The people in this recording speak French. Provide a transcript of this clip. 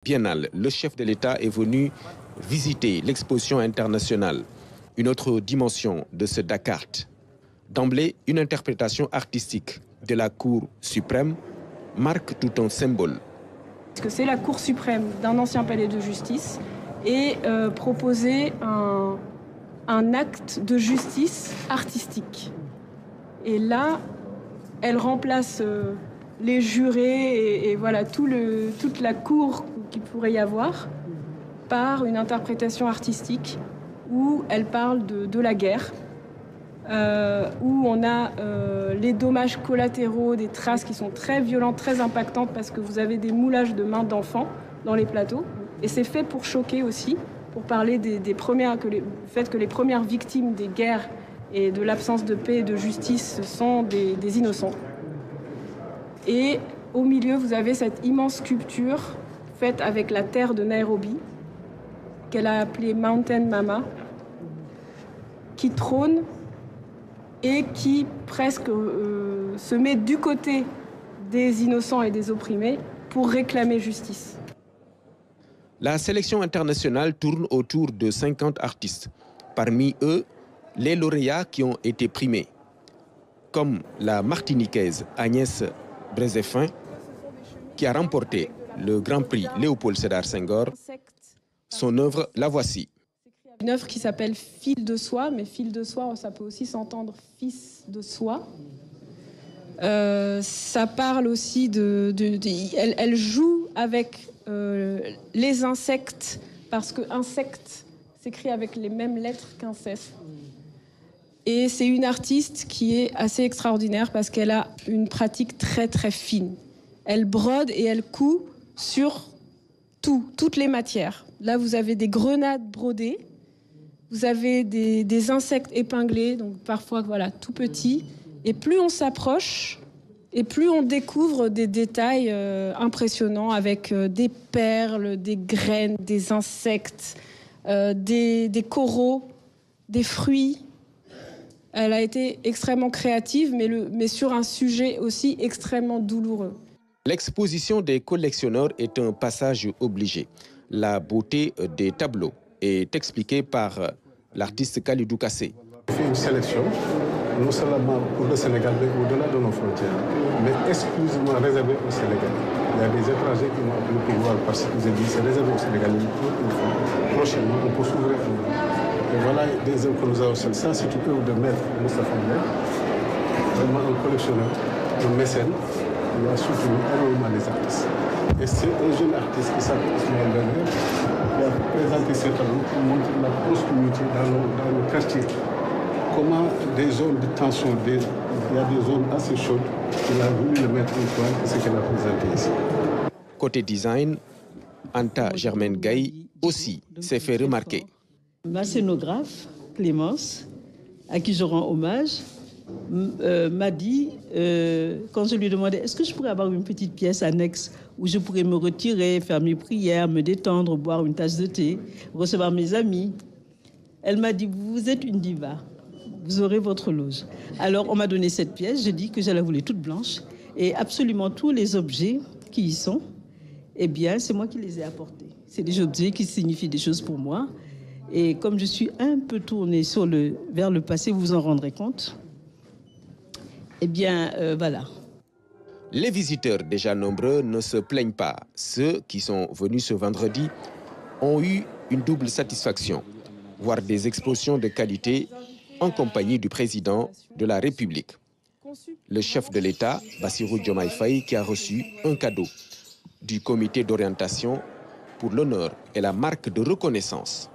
Biennale, le chef de l'État est venu visiter l'exposition internationale, une autre dimension de ce Dakar. D'emblée, une interprétation artistique de la Cour suprême marque tout un symbole. Parce que c'est la Cour suprême d'un ancien palais de justice et proposer un acte de justice artistique. Et là, elle remplace les jurés et voilà toute la cour qu'il pourrait y avoir par une interprétation artistique où elle parle de la guerre, où on a les dommages collatéraux, des traces qui sont très violentes, très impactantes parce que vous avez des moulages de mains d'enfants dans les plateaux. Et c'est fait pour choquer aussi, pour parler du fait que les premières victimes des guerres et de l'absence de paix et de justice sont des innocents. Et au milieu, vous avez cette immense sculpture faite avec la terre de Nairobi, qu'elle a appelée Mountain Mama, qui trône et qui presque se met du côté des innocents et des opprimés pour réclamer justice. La sélection internationale tourne autour de 50 artistes. Parmi eux, les lauréats qui ont été primés, comme la Martiniquaise Agnès Brézéfin, qui a remporté le Grand Prix Léopold Sédar Senghor. Son œuvre, la voici. Une œuvre qui s'appelle Fil de soie, mais fil de soie, ça peut aussi s'entendre fils de soie. Ça parle aussi elle joue avec les insectes, parce que insecte s'écrit avec les mêmes lettres qu'inceste. Et c'est une artiste qui est assez extraordinaire parce qu'elle a une pratique très très fine. Elle brode et elle coud sur toutes les matières. Là, vous avez des grenades brodées, vous avez des insectes épinglés, donc parfois voilà, tout petits. Et plus on s'approche, et plus on découvre des détails impressionnants avec des perles, des graines, des insectes, des coraux, des fruits. Elle a été extrêmement créative, mais sur un sujet aussi extrêmement douloureux. L'exposition des collectionneurs est un passage obligé. La beauté des tableaux est expliquée par l'artiste Khalidou Kassé. On fait une sélection, non seulement pour le Sénégal, mais au-delà de nos frontières, mais exclusivement réservée au Sénégal. Il y a des étrangers qui m'ont appelé pour voir parce que j'ai dit c'est réservé au Sénégal. Prochainement, on peut s'ouvrir à nous. Et voilà des œuvres que nous avons. Ça, c'est une œuvre de maître Moustapha Mbaye, vraiment un collectionneur, un mécène. Il a soutenu énormément les artistes. Et c'est un jeune artiste qui s'appelle Ousmane Dembélé qui a présenté ses tableaux pour montrer la proximité dans le quartier. Comment des zones de tension, il y a des zones assez chaudes, il a voulu le mettre en toile et c'est ce qu'elle a présenté ici. Côté design, Anta Germaine Gaye aussi s'est fait remarquer. Ma scénographe, Clémence, à qui je rends hommage, m'a dit, quand je lui demandais, est-ce que je pourrais avoir une petite pièce annexe où je pourrais me retirer, faire mes prières, me détendre, boire une tasse de thé, recevoir mes amis. Elle m'a dit, vous êtes une diva, vous aurez votre loge. Alors on m'a donné cette pièce, je dis que je la voulais toute blanche et absolument tous les objets qui y sont, eh bien c'est moi qui les ai apportés. C'est des objets qui signifient des choses pour moi. Et comme je suis un peu tournée vers le passé, vous vous en rendrez compte. Eh bien, voilà. Les visiteurs, déjà nombreux, ne se plaignent pas. Ceux qui sont venus ce vendredi ont eu une double satisfaction. Voir des expositions de qualité en compagnie du président de la République. Le chef de l'État, Bassirou Diomaye Faye, qui a reçu un cadeau du comité d'orientation pour l'honneur et la marque de reconnaissance.